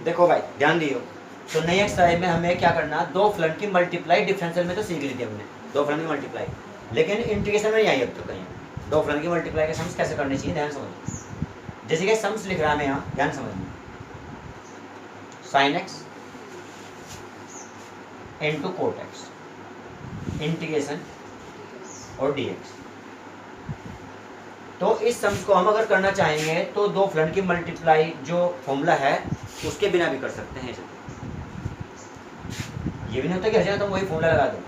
देखो भाई ध्यान दियो, तो नई एक्सरसाइज में हमें क्या करना, दो फलन की मल्टीप्लाई, डिफरेंशियल में तो सीख ली थी हमने दो फलन की मल्टीप्लाई, लेकिन इंटीग्रेशन में नहीं आई अब तो कहीं। दो फलन की मल्टीप्लाई के सम्स कैसे करने चाहिए, ध्यान समझो। जैसे कि सम्स लिख रहा है यहाँ, ध्यान समझना, sin x into cot x integration और dx। तो इस सम्स को हम अगर करना चाहेंगे तो दो फलन की मल्टीप्लाई जो फॉर्मूला है उसके बिना भी कर सकते हैं। ये भी नहीं होता कि हर जगह तुम वही फॉर्मूला लगा दो।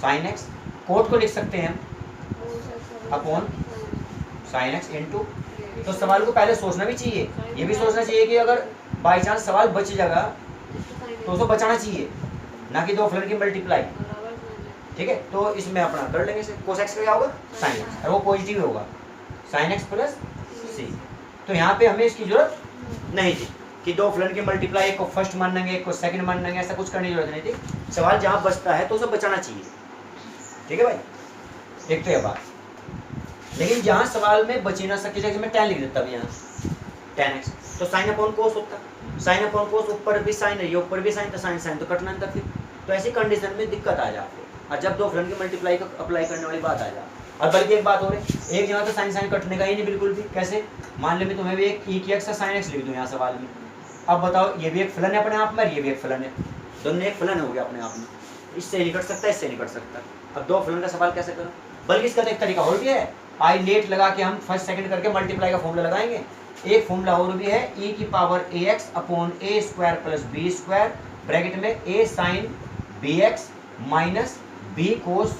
sin x कोट को लिख सकते हैं हम अपॉन sin x इंटू, तो सवाल को पहले सोचना भी चाहिए, ये भी सोचना चाहिए कि अगर बाई चांस सवाल बच जाएगा तो उसको बचाना चाहिए, ना कि दो फलन की मल्टीप्लाई। ठीक है, तो इसमें अपना कर लेंगे से cos x का क्या होगा sin x, और वो पॉजिटिव होगा sin x प्लस c। तो यहाँ पे हमें इसकी जरूरत नहीं थी कि दो फलन की मल्टीप्लाई, एक को फर्स्ट मान लेंगे एक को सेकंड मान लेंगे, ऐसा कुछ करने की जरूरत नहीं थी। सवाल जहाँ बचता है तो उसे बचाना चाहिए। ठीक है भाई, एक तो ये बात। लेकिन जहाँ सवाल में बची ना सके, जैसे मैं tan लिख देता भी यहाँ tan x, तो sin अपॉन cos होता, sin अपॉन cos, ऊपर भी sin है, ये ऊपर भी sin, तो sin तो कटना नहीं था फिर। तो ऐसी कंडीशन में दिक्कत आ जाती है, और जब दो फलन की मल्टीप्लाई को अप्लाई करने वाली बात आ जाए। और बल्कि एक बात हो रही, एक जगह तो sin कटने का ही नहीं बिल्कुल भी। कैसे, मान लो मैं तुम्हें भी एक e की x का sin x लिख दूँ यहाँ सवाल में, अब बताओ ये भी एक फलन है अपने आप में, ये भी एक फलन है, दोनों एक फलन हो गया अपने आप में, इससे नहीं कट सकता इससे नहीं कट सकता। अब दो फलन का सवाल कैसे करो, बल्कि इसका तो एक तरीका और भी है, आई लेट लगा के हम फर्स्ट सेकंड करके मल्टीप्लाई का फॉर्मूला लगाएंगे। एक फॉर्मूला और भी है, e की power ax upon a square plus b square bracket में a sine bx minus b cos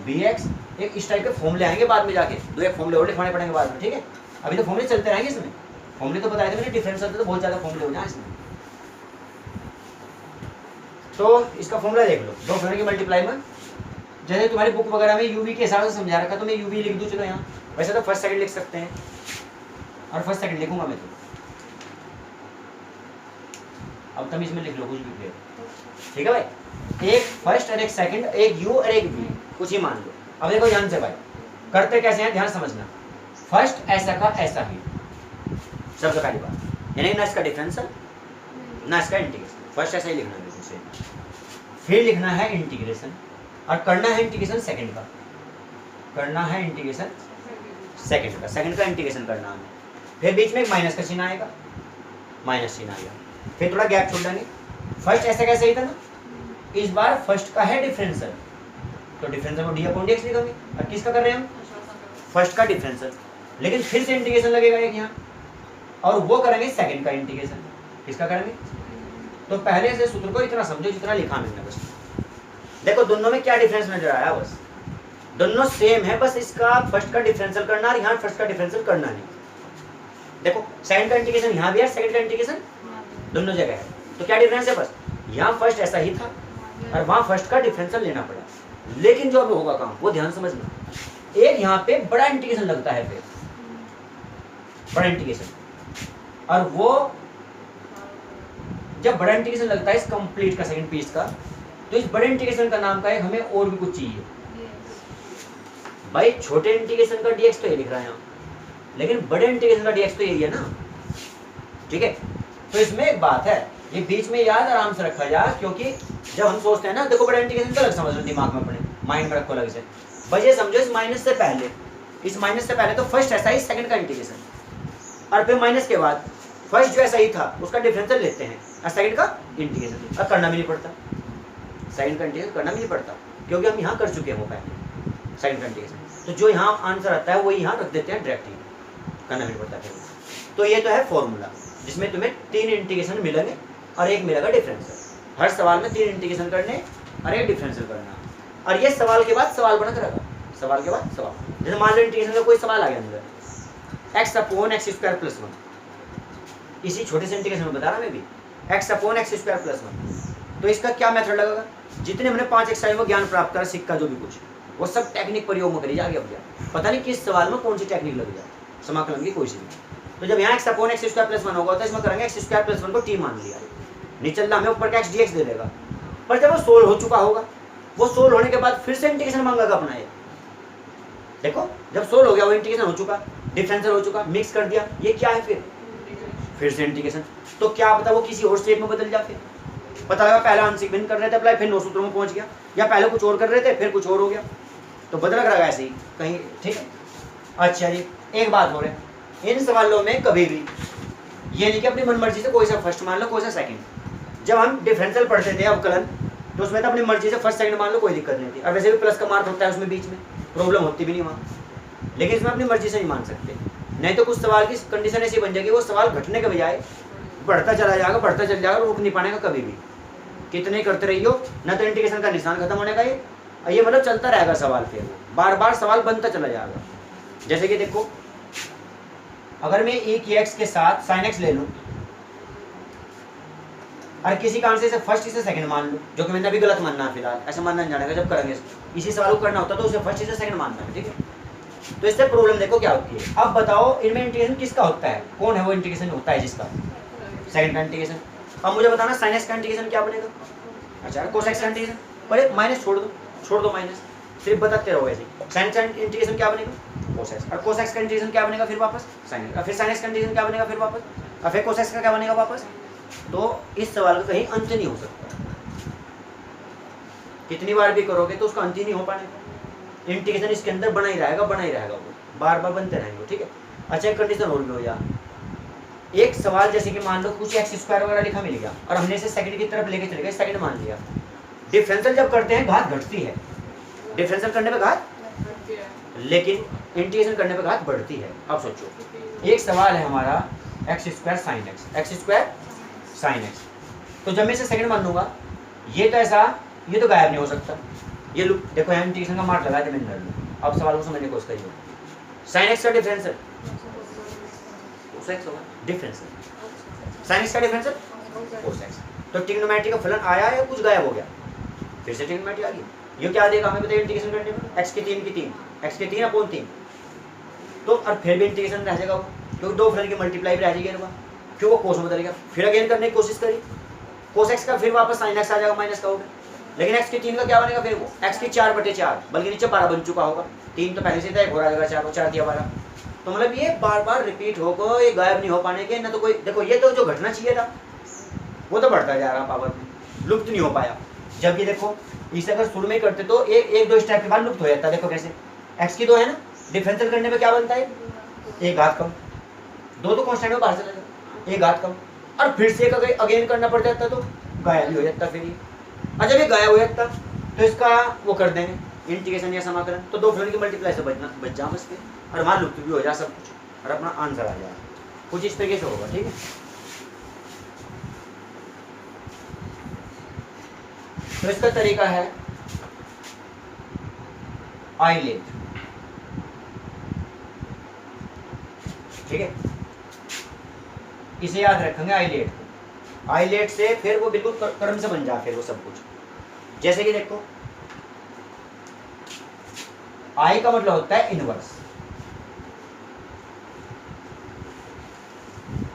bx। एक इस टाइप के फॉर्मूले आएंगे बाद में जाके, दो एक फॉर्मूले और लिखवाने पड़ेंगे बाद में। ठीक है, अभी तो फॉर्मूले चलते रहेंगे इसमें, फॉर्मूले तो बताए थे मैंने, डिफरेंस होते तो बहुत ज्यादा फॉर्मूले हो जाए इसमें। तो इसका फॉर्मूला देख लो, दो फलन की मल्टीप्लाई में, जैसे तुम्हारी बुक वगैरह में यूवी के हिसाब से समझा रखा, तो मैं यूवी लिख दूं चलो यहाँ, वैसे तो फर्स्ट सेकंड लिख सकते हैं, और फर्स्ट सेकंड लिखूंगा मैं तो, अब तुम इसमें लिख लो कुछ भी फिर। ठीक है भाई, एक फर्स्ट और एक सेकंड, एक यू और एक वी, कुछ ही मान लो। अब देखो ध्यान से भाई, करते कैसे हैं ध्यान समझना। फर्स्ट ऐसा का ऐसा ही, सबसे पहली बात, यानी ना इसका डिफरेंशियल ना इसका इंटीग्रेशन, फर्स्ट ऐसा ही लिखना है बिल्कुल सेम। फिर लिखना है इंटीग्रेशन, और करना है इंटीग्रेशन सेकंड का, करना है इंटीग्रेशन सेकंड का, सेकंड का इंटीग्रेशन करना है। फिर बीच में एक माइनस का चिन्ह आएगा, माइनस चिन्ह आएगा, फिर थोड़ा गैप छोड़ देंगे। फर्स्ट ऐसा कैसे ही था ना, इस बार फर्स्ट का है डिफरेंशियल, तो डिफरेंशियल को डी अपॉन डी एक्स लिखेंगे। अब किसका कर रहे हैं हम, फर्स्ट का डिफरेंशियल, लेकिन फिर से इंटीग्रेशन लगेगा एक यहाँ, और वो करेंगे सेकंड का इंटीग्रेशन। किसका करेंगे, तो पहले से सूत्र को इतना समझो जितना लिखा मैंने बस। देखो दोनों में क्या डिफरेंस नजर आया, बस दोनों सेम है, बस इसका फर्स्ट का डिफरेंशियल करना और यहाँ फर्स्ट का डिफरेंशियल करना नहीं। देखो सेकंड का इंटीग्रेशन यहाँ भी है, सेकंड का इंटीग्रेशन दोनों जगह है, तो क्या डिफरेंस है, बस यहाँ फर्स्ट ऐसा ही था और वहाँ फर्स्ट का डिफरेंशियल लेना पड़ा। लेकिन जो अब होगा काम वो ध्यान समझना, एक यहाँ पे बड़ा इंटीग्रेशन लगता है, फिर बड़ा इंटीग्रेशन, और वो जब बड़ा इंटीग्रेशन लगता है इस कंप्लीट का सेकंड पीस का, तो इस बड़े इंटीग्रेशन का नाम का है, हमें और भी कुछ चाहिए भाई। छोटे इंटीग्रेशन का dx तो ये लिख रहा है यहाँ, लेकिन बड़े इंटीग्रेशन का dx तो यही है ना। ठीक है, तो इसमें एक बात है, ये बीच में याद आराम से रखा जाए, क्योंकि जब हम सोचते हैं ना, देखो बड़ा इंटीग्रेशन तो अलग समझ लो, दिमाग में अपने माइंड में रखो अलग से। बस ये समझो इस माइनस से पहले, इस माइनस से पहले तो फर्स्ट ऐसा ही सेकंड का इंटीग्रेशन, और फिर माइनस के बाद फर्स्ट जो ऐसा ही था उसका डिफरेंशियल लेते हैं और सेकंड का इंटीग्रेशन। अब करना भी नहीं पड़ता, सेकंड का इंटीग्रेशन करना भी नहीं पड़ता, क्योंकि हम यहाँ कर चुके हैं वो पहले सेकंड का इंटीग्रेशन। तो जो यहाँ आंसर आता है वो यहाँ रख देते हैं डायरेक्टली, करना भी नहीं पड़ता फिर। तो ये तो है फॉर्मूला जिसमें तुम्हें 3 इंटीग्रेशन मिलेंगे और एक मिलेगा डिफरेंशियल। हर सवाल में 3 इंटीग्रेशन करने और एक डिफरेंशियल करना, और ये सवाल के बाद सवाल बना रहेगा, सवाल के बाद सवाल। जैसे मान लो इंटीग्रेशन का कोई सवाल आ गया अंदर, x upon x square plus 1, इसी छोटे से इंटीग्रेशन में बता रहा मैं भी, x upon x square plus 1। तो इसका क्या मेथड लगेगा, जितने हमने 5 एक्सरसाइज में ज्ञान प्राप्त करा, सिक्का जो भी कुछ, वो सब टेक्निक प्रयोग में करी जाएगी। अब पता नहीं किस सवाल में कौन सी टेक्निक लग जाए, समाकलन की कोई सी भी। तो जब यहाँ x upon x square plus 1 होगा तो इसमें करेंगे x स्क्वायर प्लस 1 को t मान लिया, नीचे हमें ऊपर का x dx दे देगा। पर जब वो सोल्व हो चुका होगा, वो सोल्व होने के बाद फिर से इंटीग्रेशन मांगेगा अपना ये, देखो जब सोल्व हो गया वो इंटीग्रेशन हो चुका, डिफरेंशियल हो चुका, मिक्स कर दिया, ये क्या है फिर से इंटीग्रेशन। तो क्या पता वो किसी और स्टेट में बदल जाए, फिर पता लगा पहले आंशिक भिन्न कर रहे थे अप्लाई, फिर 9 सूत्रों में पहुंच गया, या पहले कुछ और कर रहे थे फिर कुछ और हो गया, तो बदल रहा है ऐसे ही कहीं। ठीक है, अच्छा जी एक बात हो रही है, इन सवालों में कभी भी ये नहीं कि अपनी मनमर्जी से कोई सा फर्स्ट मान लो कोई सा सेकंड। जब हम डिफरेंशियल पढ़ते थे अवकलन तो उसमें तो अपनी मर्जी से फर्स्ट सेकंड मान लो, कोई दिक्कत नहीं थी, और वैसे भी प्लस का मार्क होता है उसमें, बीच में प्रॉब्लम होती भी नहीं वहाँ। लेकिन इसमें अपनी मर्जी से नहीं मान सकते, नहीं तो कुछ सवाल की कंडीशन ऐसी बन जाएगी वो सवाल घटने के बजाय बढ़ता चला जाएगा, बढ़ता चल जाएगा, रुक नहीं पाने का कभी भी, कितने करते रहियो ना तो इंटीग्रेशन का निशान खत्म होने का ये मतलब चलता रहेगा सवाल, फिर बार बार सवाल बनता चला जाएगा। जैसे कि देखो अगर मैं e की x के साथ sin x ले लूं और किसी कारण से इसे फर्स्ट इसे सेकंड मान लूं, जो कि मैंने अभी गलत मानना है फिलहाल, ऐसा मानना नहीं जानेगा, जब करेंगे इसी सवाल को करना होता तो उसे फर्स्ट इसे सेकंड मानना है। ठीक है, तो इससे प्रॉब्लम देखो क्या होती है। अब बताओ इनमें इंटीग्रेशन किसका होता है, कौन है वो इंटीग्रेशन होता है जिसका सेकंड का इंटीग्रेशन। अब मुझे बताना sin x का इंटीग्रेशन क्या बनेगा। अच्छा cos x का इंटीग्रेशन, पहले माइनस छोड़ दो माइनस, सिर्फ बताते रहो ऐसे। sin का इंटीग्रेशन क्या बनेगा cos x, और cos x का इंटीग्रेशन क्या बनेगा फिर वापस sin x, फिर sin x का इंटीग्रेशन क्या बनेगा फिर वापस, और फिर cos x का क्या बनेगा वापस। तो इस सवाल का कहीं अंत नहीं हो सकता, कितनी बार भी करोगे तो उसका अंत ही नहीं हो पाएगा। इंटीग्रेशन इसके अंदर बना ही रहेगा वो बार बार बनते रहेंगे। ठीक है, अच्छा एक कंडीशन और भी हो यार, एक सवाल जैसे कि मान लो कुछ एक्स स्क्वायर वगैरह लिखा मिल गया और हमने इसे सेकंड की तरफ लेके चले गए, सेकंड मान लिया। डिफरेंशियल जब करते हैं घात घटती है, डिफरेंशियल करने पे घात, लेकिन इंटीग्रेशन करने पे घात बढ़ती है। अब सोचो एक सवाल है हमारा एक्स स्क्वायर साइन एक्स, तो जब मैं इसे सेकंड मान लूंगा ये तो ऐसा, ये तो गायब नहीं हो सकता। ये लुक देखो यहाँ इंटीग्रेशन का मार्क लगा दे मैंने, अब सवाल को समझने की कोशिश करिए। साइन एक्स का डिफरेंशियल cos x होगा, डिफरेंशियल साइन एक्स का डिफरेंशियल cos x, तो ट्रिग्नोमेट्री का फलन आया या कुछ गायब हो गया, फिर से ट्रिग्नोमेट्री आ गई। ये क्या देगा हमें बताइए इंटीग्रेशन करने में, x की 3 x के 3/3, तो और फिर भी इंटीग्रेशन रह जाएगा वो, क्योंकि दो फलन की मल्टीप्लाई भी रह जाएगी ना, क्यों वो कोस में बदल गया। फिर अगेन करने की कोशिश करी, cos x का फिर वापस sin x आ जाएगा माइनस का होगा, लेकिन x की 3 का क्या बनेगा फिर वो x की 4/4, बल्कि नीचे 12 बन चुका होगा, 3 तो पहले से था, एक हो जाएगा 4 को 4 दिया 12। तो मतलब ये बार बार रिपीट होकर ये गायब नहीं हो पाने के ना, तो कोई देखो ये तो जो घटना चाहिए था वो तो बढ़ता जा रहा पावर में, लुप्त नहीं हो पाया। जबकि देखो इसे अगर शुरू में करते तो एक दो स्टेप के बाद लुप्त हो जाता। देखो कैसे x की 2 है ना, डिफरेंशियल करने में क्या बनता है, एक घात कम, दो तो कांस्टेंट में बाहर चला जाता, एक घात कम, और फिर से एक अगेन करना पड़ जाता तो गायब भी हो जाता फिर ये। अच्छा ये गायब हो जाता तो इसका वो कर देंगे इंटीग्रेशन या समाकलन, तो दो फलन की मल्टीप्लाई से बच जा बस फिर, और वहाँ लुप्त भी हो जा सब कुछ, और अपना आंसर आ जाए, कुछ इस तरीके से होगा। ठीक है, तो इसका तरीका है आइलेट। ठीक है, इसे याद रखेंगे आइलेट को, आइलेट से फिर वो बिल्कुल क्रम से बन जाए फिर वो सब कुछ। जैसे कि देखो आई का मतलब होता है इनवर्स,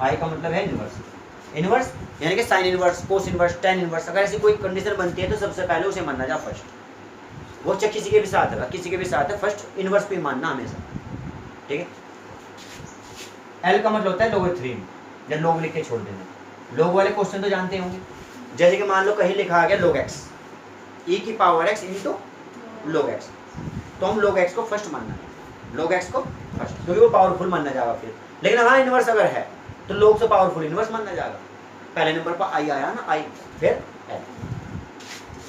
आई का मतलब है इनवर्स, इनवर्स यानी कि sine inverse, cos inverse, tan inverse. अगर ऐसी कोई कंडीशन बनती है तो सबसे पहले उसे मानना जा फर्स्ट, वो चाहे किसी के भी साथ है, किसी के भी साथ है, फर्स्ट इनवर्स पे मानना हमेशा। ठीक है, एल का मतलब होता है लोगरिथम, जब लोग लिख के छोड़ देना। लोग वाले क्वेश्चन तो जानते होंगे, जैसे कि मान लो कहीं लिखा आ गया log x, e की power x into log x, तो हम log x को फर्स्ट मानना है, log x को फर्स्ट, क्योंकि वो पावरफुल मानना जाएगा फिर। लेकिन हाँ इनवर्स अगर है तो log से पावरफुल इनवर्स मानना जाएगा। पहले नंबर पर i आया ना, i, फिर l,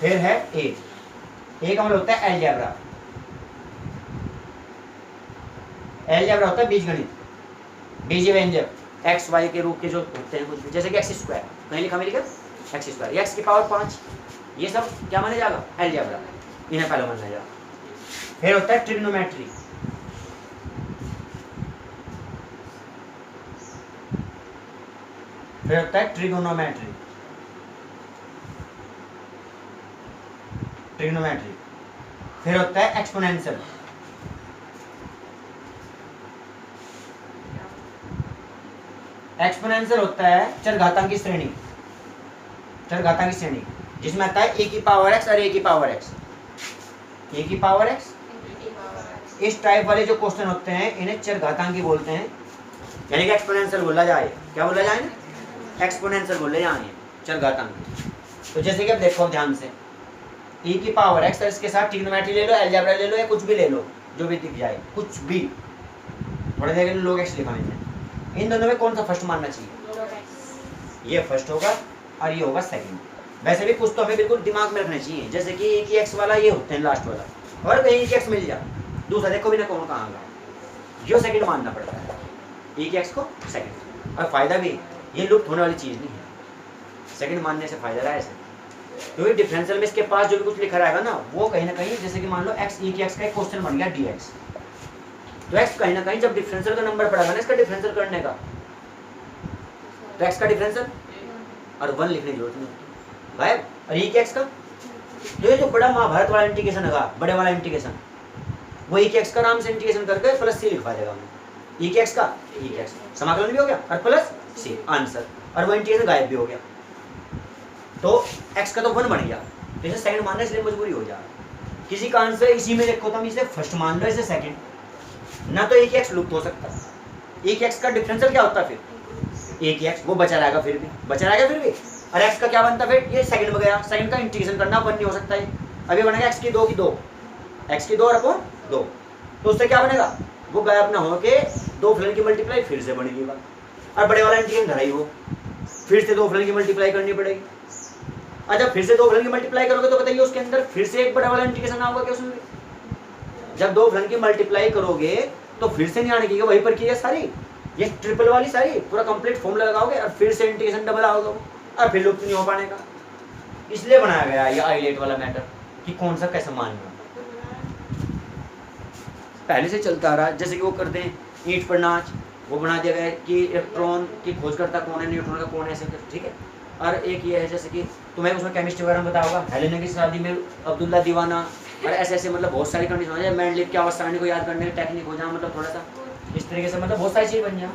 फिर है a का मतलब होता है अलजेब्रा, अलजेब्रा होता है बीजगणित, बीजीय व्यंजक एक्स वाई के रूप के जो होते हैं कुछ भी, जैसे कि एक्स स्क्वायर कहीं लिखा मिलेगा एक्स स्क्वायर, एक्स की पावर 5, ये सब क्या माना जाएगा अलजेब्रा, इन्हें पहले माना जाएगा। फिर होता है ट्रिग्नोमेट्री, फिर होता है ट्रिगोनोमेट्री, ट्रिग्नोमेट्री, फिर होता है एक्सपोनेंशियल, एक्सपोनेंशियल होता है चरघातांक की श्रेणी, चरघातांक की श्रेणी जिसमें आता है a की पावर x और a की पावर x, a की पावर x इस टाइप वाले जो क्वेश्चन होते हैं इन्हें चरघातांकी बोलते हैं, यानी कि एक्सपोनेंशियल बोला जाए। क्या बोला जाए ना, एक्सपोनेंशियल बोले जाए, चरघातांकी। तो जैसे कि अब देखो ध्यान से, e की पावर x और इसके साथ ट्रिग्नोमेट्री ले लो, अलजेब्रा ले लो, या कुछ भी ले लो जो भी दिख जाए, कुछ भी। थोड़ी देर के लिए log x लिखा मैंने। इन दोनों में कौन सा फर्स्ट मानना चाहिए? ये फर्स्ट होगा और ये होगा सेकंड। वैसे भी कुछ तो हमें बिल्कुल दिमाग में रखना चाहिए, जैसे कि e की x वाला ये होते हैं लास्ट वाला, और कहीं e की x मिल जाए दूसरा, देखो भी ना कौन कहाँ गया, ये सेकंड मानना पड़ता है e की x को सेकंड। और फायदा भी, ये लुप्त होने वाली चीज़ नहीं है, सेकंड मानने से फायदा रहा है इसे, क्योंकि डिफरेंशियल में इसके पास जो भी कुछ लिखा रहेगा ना वो कहीं ना कहीं, जैसे कि मान लो x e की x का एक क्वेश्चन बन गया dx, तो x कहीं ना कहीं जब डिफरेंशियल का नंबर पड़ेगा ना इसका डिफरेंशियल करने का, तो x का डिफरेंशियल और 1 लिखने की जरूरत नहीं गायब। और e की x का, तो ये जो बड़ा महाभारत वाला इंटीग्रेशन होगा, बड़े वाला इंटीग्रेशन, वो e की x का नाम से इंटीग्रेशन करके प्लस c लिखवा देगा हमें, e की x का e की x समाकलन भी हो गया और प्लस c आंसर, और वो इंटीग्रेशन गायब भी हो गया। तो x का तो 1 बन गया, तो इसे सेकंड मानना इसलिए मजबूरी हो जा, किसी का आंसर इसी में देखो तो हम इसे फर्स्ट मान लो, इसे सेकंड ना, तो e की x लुप्त हो सकता है। e की x का डिफरेंशियल क्या होता है फिर, e की x वो बचा रहेगा, फिर भी बचा रहेगा फिर भी, और x का क्या बनता फिर, ये सेकंड में गया, सेकंड का इंटीग्रेशन करना 1 नहीं हो सकता है, अभी बनेगा x की 2 की 2, x की 2 और अपॉन 2, तो उससे क्या बनेगा, वो गायब ना हो के 2 फलन की मल्टीप्लाई फिर से बनेगी बात, और बड़े वाला इंटीग्रेशन धरा ही हो, फिर से 2 फलन की मल्टीप्लाई करनी पड़ेगी। अच्छा फिर से 2 फलन की मल्टीप्लाई करोगे तो बताइए उसके अंदर फिर से एक बड़ा वाला इंटीग्रेशन आएगा क्या उसमें? जब 2 फलन की मल्टीप्लाई करोगे तो फिर से नहीं आने की, वहीं पर की है सारी, ये ट्रिपल वाली सारी पूरा कंप्लीट फॉर्मूला लगाओगे और फिर से इंटीग्रेशन डबल आओगे और फिर लुप्त नहीं हो पाने का। इसलिए बनाया गया ये आइलेट वाला मैटर कि कौन सा कैसे मानना, पहले से चलता आ रहा है। जैसे कि वो करते हैं ईंट पर नाच, वो बना दिया गया है कि इलेक्ट्रॉन की खोज करता कौन है, न्यूट्रॉन का कौन है, ऐसे ठीक है। और एक ये है जैसे कि तुम्हें उसमें केमिस्ट्री वगैरह में बताया होगा, हेलेना की शादी में अब्दुल्ला दीवाना, और ऐसे ऐसे मतलब बहुत सारी कंडीशन हो जाए, मेंडलीव की आवर्त को याद करने की टेक्निक हो जाए, मतलब थोड़ा सा इस तरीके से, मतलब बहुत सारी चीज़ बन जाए।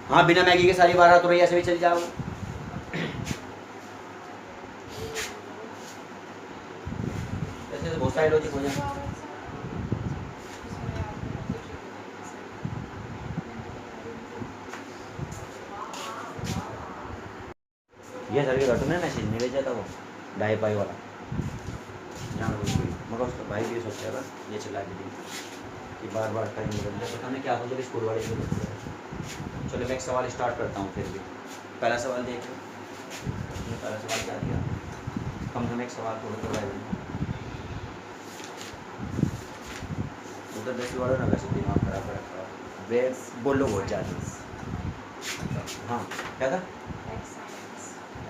हाँ बिना मैगी के सारी बारात हो रही ऐसे भी चल जाओ। ऐसे बहुत सारे लॉजिक हो जाए। ये सर के घटना मैसेज नहीं ले जाता वो डाई पाई वाला, मगर उसका भाई भी सोचेगा ये चला के दी कि बार बार टाइम बदल जाए, पता नहीं क्या हो जाए स्कूल वाले को। चलो मैं एक सवाल स्टार्ट करता हूँ। फिर भी पहला सवाल देख लो, पहला सवाल क्या दिया, कम से कम एक सवाल तो करवाए उधर जैसे वालों ना वैसे दिमाग खराब रखा वे बोलो बहुत ज़्यादा। हाँ क्या था,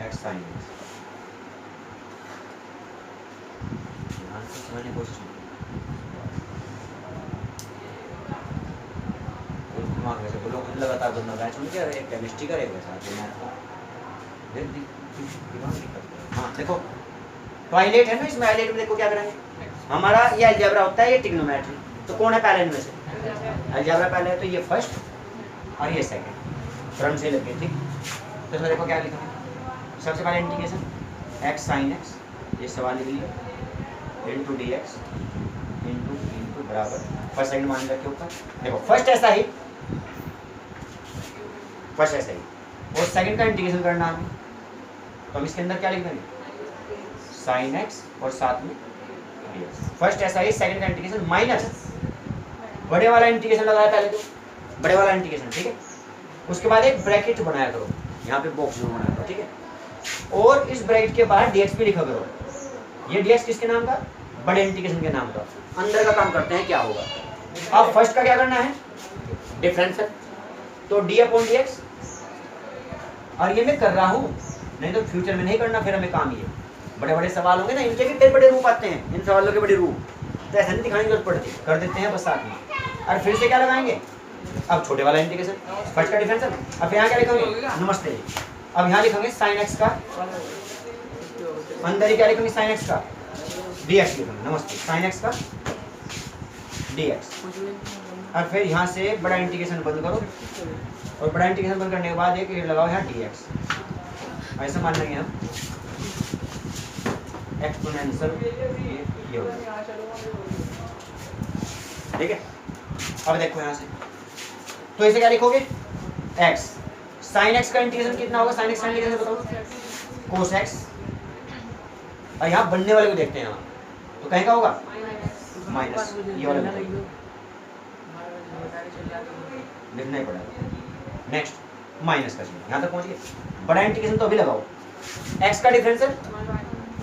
एक्स साइन एक्स, ध्यान से समझने की कोशिश दिमाग वैसे बोलो कुछ लगातार दोनों बैच में क्या एक केमिस्ट्री का रहेगा साथ में दिमाग निकलता। हाँ देखो तो आइलेट है ना, इसमें आइलेट में देखो क्या करेंगे, हमारा ये अलजेब्रा होता है, ये ट्रिग्नोमेट्री, तो कौन है पहले इनमें से, अलजेब्रा पहले है, तो ये फर्स्ट और ये सेकंड फ्रंट से लगे, ठीक। तो इसमें देखो क्या लिखा है, सबसे पहले इंटीग्रेशन एक्स साइन एक्स, ये सवाल लिख लिया, इंटू डी एक्स इंटू बराबर फर्स्ट सेकंड मान रखे ऊपर। देखो फर्स्ट ऐसा ही, फर्स्ट ऐसा ही, और सेकंड का इंटीग्रेशन करना हमें, तो हम इसके अंदर क्या लिख देंगे, साइन एक्स और साथ में डी एक्स। फर्स्ट ऐसा ही, सेकंड का इंटीग्रेशन माइनस बड़े वाला इंटीग्रेशन लगाया पहले, तो बड़े वाला इंटीग्रेशन, ठीक है। उसके बाद एक ब्रैकेट बनाया करो, यहाँ पे बॉक्स जो बनाया करो, ठीक है, और इस ब्रैकेट के बाहर dx भी लिखा करो। ये dx किसके नाम का, बड़े इंटीग्रेशन के नाम का। अंदर का काम करते हैं क्या होगा, अब फर्स्ट का क्या करना है, डिफरेंशियल, तो d अपॉन dx, और ये मैं कर रहा हूँ, नहीं तो फ्यूचर में नहीं करना, फिर हमें काम ये बड़े बड़े सवाल होंगे ना, इनके भी बड़े बड़े रूप आते हैं, इन सवालों के बड़े रूप, तो ऐसा नहीं दिखाने की जरूरत पड़ती, कर देते हैं बस साथ में। और फिर से क्या लगाएंगे, अब छोटे वाला इंटीग्रेशन, फर्स्ट का डिफरेंशियल, अब यहाँ क्या लिखेंगे, नमस्ते जी, अब यहाँ लिखेंगे साइन एक्स का, अंदर ही क्या लिखेंगे, साइन एक्स का dx लिखेंगे, नमस्ते साइन एक्स का dx, और फिर यहाँ से बड़ा इंटीग्रेशन बंद करो, और बड़ा इंटीग्रेशन बंद करने के बाद एक लगाओ यहाँ dx, ऐसा मान लेंगे हम। एक्सपोनेंशियल ये होगा, ठीक है। अब देखो यहाँ से, तो इसे क्या लिखोगे, x sin x का इंटीग्रेशन कितना होगा, sin x का इंटीग्रेशन बताओ, cos x। और यहाँ बनने वाले को देखते हैं, यहाँ तो कहीं का होगा माइनस, ये वाला लिखना ही पड़ेगा। नेक्स्ट माइनस का चिन्ह, यहाँ तक पहुँच गए। बड़ा इंटीग्रेशन तो अभी लगाओ, x का डिफरेंशियल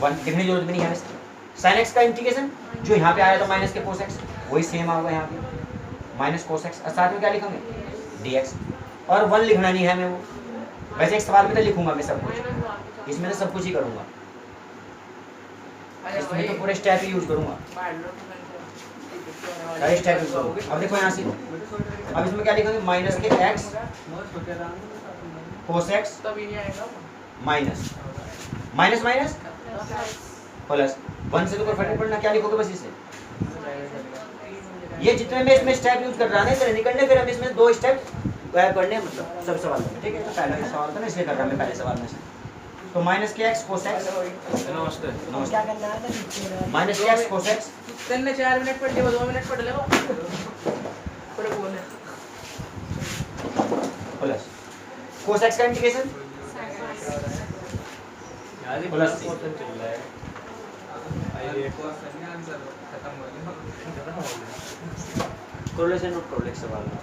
1 लिखने की जरूरत भी नहीं है। sin x का इंटीग्रेशन जो यहाँ पे आया था माइनस के cos x, वही सेम आएगा यहाँ पे माइनस cos x, और साथ में क्या लिखेंगे dx, और 1 लिखना नहीं है मैं वो, वैसे एक सवाल में तो लिखूंगा मैं सब कुछ, इसमें तो सब कुछ ही करूंगा, इसमें तो पूरे स्टेप ही यूज करूंगा, सारे स्टेप यूज करूंगा। अब देखो यहाँ से, अब इसमें क्या लिखेंगे, माइनस के x cos x minus minus minus plus 1 से तो कोई फर्क नहीं पड़ना, क्या लिखोगे बस इसे, ये जितने में इसमें स्टेप यूज कर रहा है तेरे निकलने, फिर हम इसमें 2 स्टेप करने हैं, मतलब सब सवाल में, ठीक है। तो पहला ही सवाल था ना, इसलिए कर रहा मैं पहले सवाल में से, तो माइनस के x cos x, नमस्ते क्या करना है, माइनस के x cos x 3 ने 4 मिनट पढ़ लिया, 2 मिनट पढ़ लेगा पूरे बोले प्लस cos x का integration plus c, correlation note कर ले सवाल में।